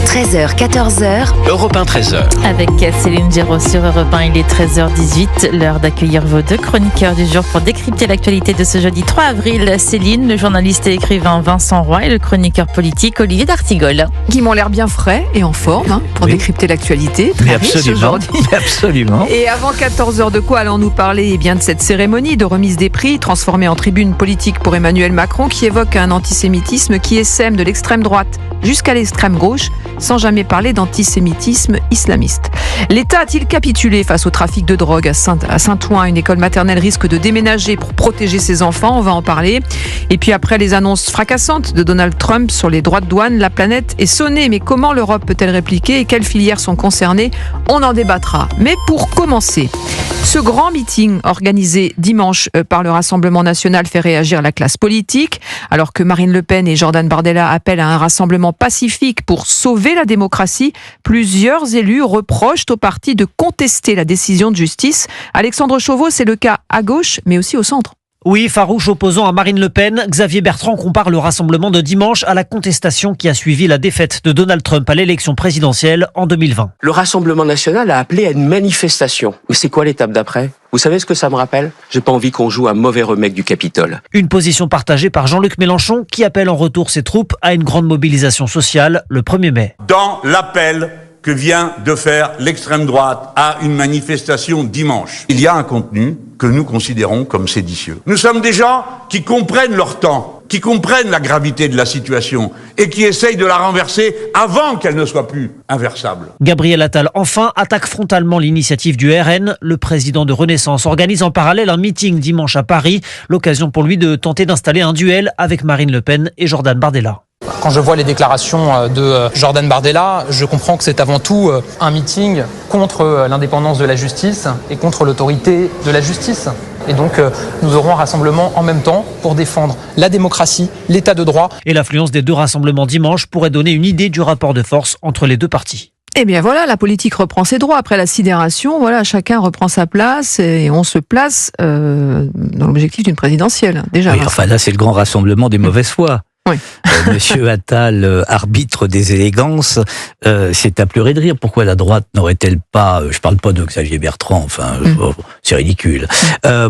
13h, 14h. Europe 1, 13h. Avec Céline Géraud sur Europe 1, il est 13h18, l'heure d'accueillir vos deux chroniqueurs du jour pour décrypter l'actualité de ce jeudi 3 avril. Céline, le journaliste et écrivain Vincent Roy et le chroniqueur politique Olivier d'Artigol. Qui m'ont l'air bien frais et en forme pour décrypter l'actualité. Très riche aujourd'hui. Absolument. Et avant 14h, de quoi allons-nous parler ? Eh bien de cette cérémonie de remise des prix transformée en tribune politique pour Emmanuel Macron qui évoque un antisémitisme qui essaime de l'extrême droite jusqu'à l'extrême gauche, sans jamais parler d'antisémitisme islamiste. L'État a-t-il capitulé face au trafic de drogue à Saint-Ouen ? Une école maternelle risque de déménager pour protéger ses enfants, on va en parler. Et puis après les annonces fracassantes de Donald Trump sur les droits de douane, la planète est sonnée. Mais comment l'Europe peut-elle répliquer et quelles filières sont concernées ? On en débattra. Mais pour commencer, ce grand meeting organisé dimanche par le Rassemblement national fait réagir la classe politique, alors que Marine Le Pen et Jordan Bardella appellent à un rassemblement pacifique pour sauver la démocratie. Plusieurs élus reprochent au parti de contester la décision de justice. Alexandre Chauveau, c'est le cas à gauche, mais aussi au centre. Oui, farouche opposant à Marine Le Pen, Xavier Bertrand compare le rassemblement de dimanche à la contestation qui a suivi la défaite de Donald Trump à l'élection présidentielle en 2020. Le Rassemblement national a appelé à une manifestation. Mais c'est quoi l'étape d'après ? Vous savez ce que ça me rappelle ? J'ai pas envie qu'on joue un mauvais remake du Capitole. Une position partagée par Jean-Luc Mélenchon qui appelle en retour ses troupes à une grande mobilisation sociale le 1er mai. Dans l'appel que vient de faire l'extrême droite à une manifestation dimanche, il y a un contenu que nous considérons comme séditieux. Nous sommes des gens qui comprennent leur temps, qui comprennent la gravité de la situation et qui essayent de la renverser avant qu'elle ne soit plus inversable. Gabriel Attal, enfin, attaque frontalement l'initiative du RN. Le président de Renaissance organise en parallèle un meeting dimanche à Paris, l'occasion pour lui de tenter d'installer un duel avec Marine Le Pen et Jordan Bardella. Quand je vois les déclarations de Jordan Bardella, je comprends que c'est avant tout un meeting contre l'indépendance de la justice et contre l'autorité de la justice. Et donc, nous aurons un rassemblement en même temps pour défendre la démocratie, l'état de droit. Et l'affluence des deux rassemblements dimanche pourrait donner une idée du rapport de force entre les deux partis. Eh bien voilà, la politique reprend ses droits. Après la sidération, voilà, chacun reprend sa place et on se place dans l'objectif d'une présidentielle. Déjà. Oui, enfin là, c'est le grand rassemblement des mauvaises foi. Oui. Monsieur Attal, arbitre des élégances, c'est à pleurer de rire. Pourquoi la droite n'aurait-elle pas, je parle pas de Xavier Bertrand, c'est ridicule.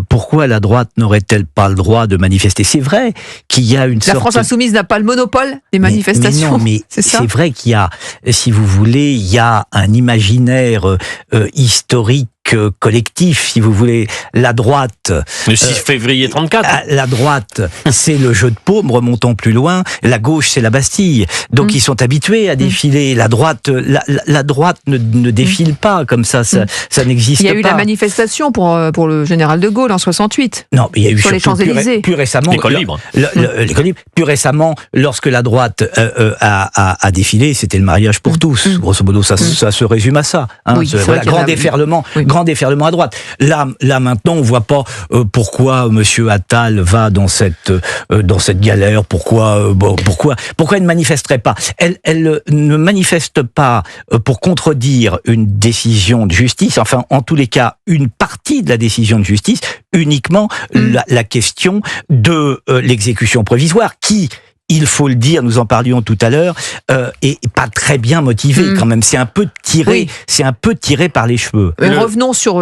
Pourquoi la droite n'aurait-elle pas le droit de manifester ? C'est vrai qu'il y a une sorte... La France insoumise n'a pas le monopole des manifestations. Mais c'est vrai qu'il y a, si vous voulez, il y a un imaginaire historique collectif, si vous voulez. La droite... Le 6 février 34. La droite, c'est le jeu de paume, remontant plus loin. La gauche, c'est la Bastille. Donc, ils sont habitués à défiler. La droite, la droite ne défile pas comme ça. Ça n'existe pas. Il y a eu la manifestation pour le général de Gaulle en 68. Non, mais il y a eu sur les Champs-Élysées. Plus récemment... L'école libre. L'école libre. Plus récemment, lorsque la droite a défilé, c'était le mariage pour tous. Grosso modo, ça se résume à ça. Oui, voilà, grand déferlement. Grand déferlement à droite. Là maintenant, on voit pas pourquoi Monsieur Attal va dans cette galère. Pourquoi elle ne manifesterait pas ? Elle ne manifeste pas pour contredire une décision de justice. Enfin, en tous les cas, une partie de la décision de justice, uniquement la question de l'exécution provisoire qui, il faut le dire, nous en parlions tout à l'heure, est pas très bien motivé quand même. C'est un peu tiré par les cheveux. Revenons sur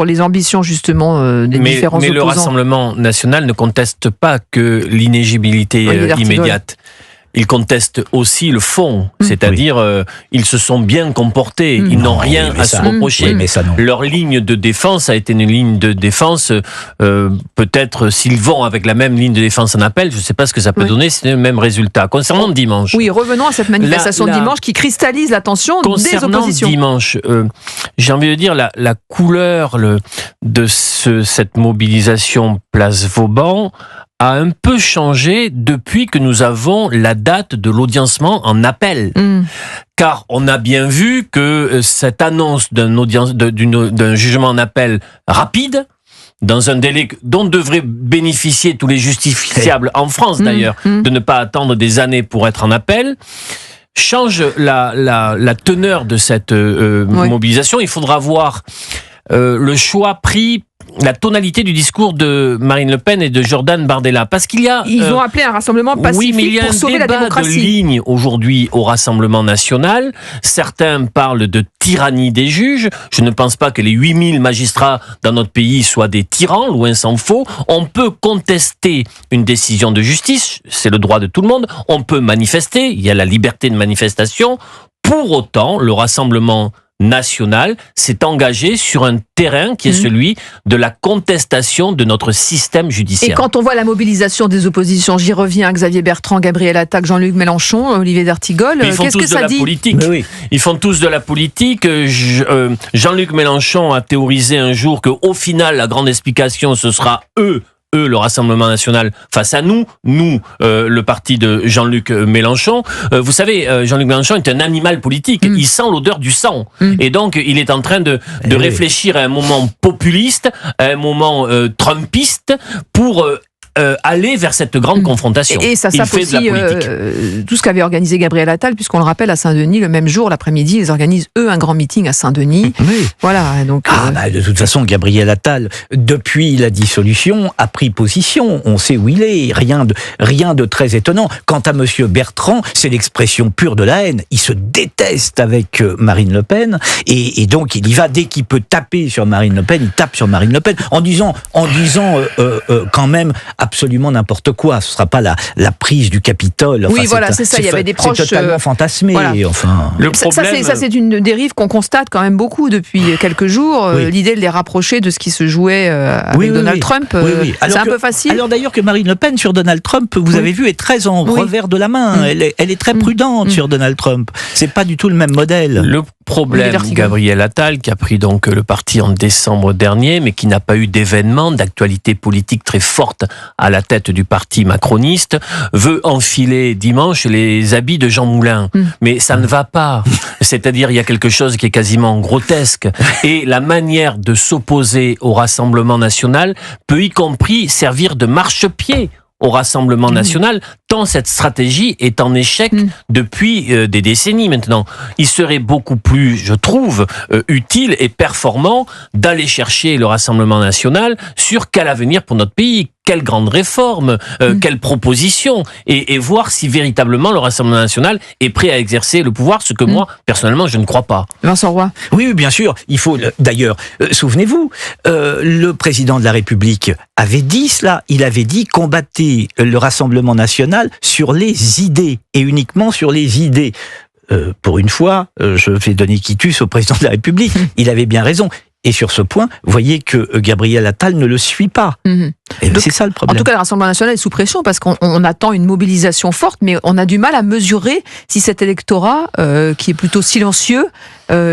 les ambitions justement des différents opposants. Mais le Rassemblement national ne conteste pas que l'inéligibilité immédiate. Ils contestent aussi le fond, c'est-à-dire ils se sont bien comportés, ils n'ont rien à se reprocher. Mais ça, non. Leur ligne de défense a été une ligne de défense, peut-être s'ils vont avec la même ligne de défense en appel, je ne sais pas ce que ça peut donner, c'est le même résultat. Concernant dimanche... Oui, revenons à cette manifestation de dimanche qui cristallise l'attention des oppositions. Concernant dimanche, j'ai envie de dire la couleur de cette mobilisation place Vauban a un peu changé depuis que nous avons la date de l'audiencement en appel. Car on a bien vu que cette annonce d'un jugement en appel rapide, dans un délai dont devraient bénéficier tous les justiciables en France d'ailleurs, de ne pas attendre des années pour être en appel, change la teneur de cette mobilisation. Il faudra voir le choix pris la tonalité du discours de Marine Le Pen et de Jordan Bardella. Parce qu'il y a... Ils ont appelé un rassemblement pacifique pour sauver la démocratie. Il y a un débat de ligne aujourd'hui au Rassemblement national. Certains parlent de tyrannie des juges. Je ne pense pas que les 8000 magistrats dans notre pays soient des tyrans, loin s'en faut. On peut contester une décision de justice, c'est le droit de tout le monde. On peut manifester, il y a la liberté de manifestation. Pour autant, le Rassemblement national s'est engagé sur un terrain qui est celui de la contestation de notre système judiciaire. Et quand on voit la mobilisation des oppositions, j'y reviens, Xavier Bertrand, Gabriel Attal, Jean-Luc Mélenchon, Olivier d'Artigol, qu'est-ce que ça dit ? Ils font tous de la politique. Jean-Luc Mélenchon a théorisé un jour qu'au final, la grande explication, ce sera eux, le Rassemblement national, face à nous, le parti de Jean-Luc Mélenchon. Vous savez, Jean-Luc Mélenchon est un animal politique. Il sent l'odeur du sang. Et donc, il est en train de réfléchir à un moment populiste, à un moment trumpiste, pour aller vers cette grande confrontation. Et ça sape aussi tout ce qu'avait organisé Gabriel Attal, puisqu'on le rappelle, à Saint-Denis, le même jour, l'après-midi, ils organisent, eux, un grand meeting à Saint-Denis. Oui. Voilà, donc... de toute façon, Gabriel Attal, depuis la dissolution, a pris position. On sait où il est. Rien de très étonnant. Quant à monsieur Bertrand, c'est l'expression pure de la haine. Il se déteste avec Marine Le Pen, et donc il y va dès qu'il peut taper sur Marine Le Pen, il tape sur Marine Le Pen, en disant quand même absolument n'importe quoi. Ce sera pas la prise du Capitole. Enfin, oui, voilà, c'est ça. Il y avait des proches. C'est totalement fantasmé. Voilà. Enfin, le problème... ça, c'est une dérive qu'on constate quand même beaucoup depuis quelques jours. L'idée de les rapprocher de ce qui se jouait avec Donald Trump, c'est un peu facile. Alors d'ailleurs que Marine Le Pen sur Donald Trump, vous avez vu, est très en revers de la main. Elle est très prudente sur Donald Trump. C'est pas du tout le même modèle. Le problème, Gabriel Attal, qui a pris donc le parti en décembre dernier, mais qui n'a pas eu d'événement, d'actualité politique très forte à la tête du parti macroniste, veut enfiler dimanche les habits de Jean Moulin. Mais ça ne va pas. C'est-à-dire, il y a quelque chose qui est quasiment grotesque. Et la manière de s'opposer au Rassemblement national peut y compris servir de marchepied au Rassemblement national, tant cette stratégie est en échec depuis des décennies maintenant. Il serait beaucoup plus, je trouve, utile et performant d'aller chercher le Rassemblement national sur quel avenir pour notre pays, quelle grande réforme, quelle proposition, et voir si véritablement le Rassemblement national est prêt à exercer le pouvoir, ce que moi, personnellement, je ne crois pas. Vincent Roy. Oui, bien sûr. Il faut, d'ailleurs, souvenez-vous, le président de la République avait dit cela. Il avait dit combattez le Rassemblement national sur les idées, et uniquement sur les idées. Pour une fois, je vais donner quitus au président de la République. Il avait bien raison. Et sur ce point, voyez que Gabriel Attal ne le suit pas. C'est ça le problème. En tout cas, le Rassemblement national est sous pression parce qu'on attend une mobilisation forte, mais on a du mal à mesurer si cet électorat, qui est plutôt silencieux,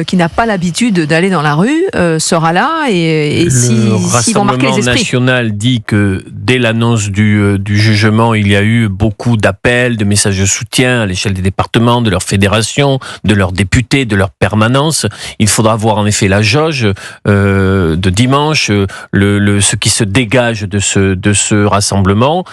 qui n'a pas l'habitude d'aller dans la rue, sera là et s'ils vont marquer les esprits. Le Rassemblement national dit que dès l'annonce du jugement, il y a eu beaucoup d'appels, de messages de soutien à l'échelle des départements, de leurs fédérations, de leurs députés, de leur permanence. Il faudra voir en effet la jauge de dimanche, ce qui se dégage de ce rassemblement,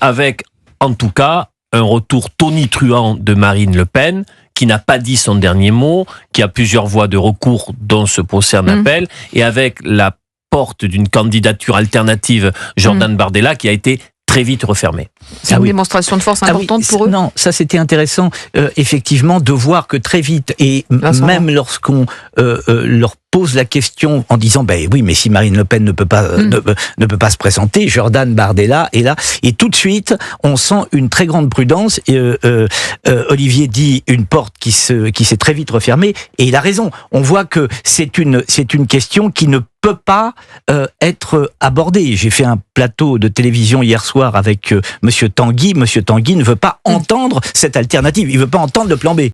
avec en tout cas un retour tonitruant de Marine Le Pen, qui n'a pas dit son dernier mot, qui a plusieurs voies de recours dont se procès un appel, et avec la porte d'une candidature alternative, Jordan Bardella, qui a été très vite refermée. C'est une démonstration de force importante pour eux. Non, ça c'était intéressant, effectivement, de voir que très vite, et même lorsqu'on leur pose la question en disant oui, mais si Marine Le Pen ne peut pas se présenter, Jordan Bardella est là, et tout de suite on sent une très grande prudence. Olivier dit une porte qui s'est très vite refermée, et il a raison. On voit que c'est une question qui ne peut pas être abordée. J'ai fait un plateau de télévision hier soir avec Monsieur Tanguy. Monsieur Tanguy ne veut pas entendre cette alternative. Il veut pas entendre le plan B.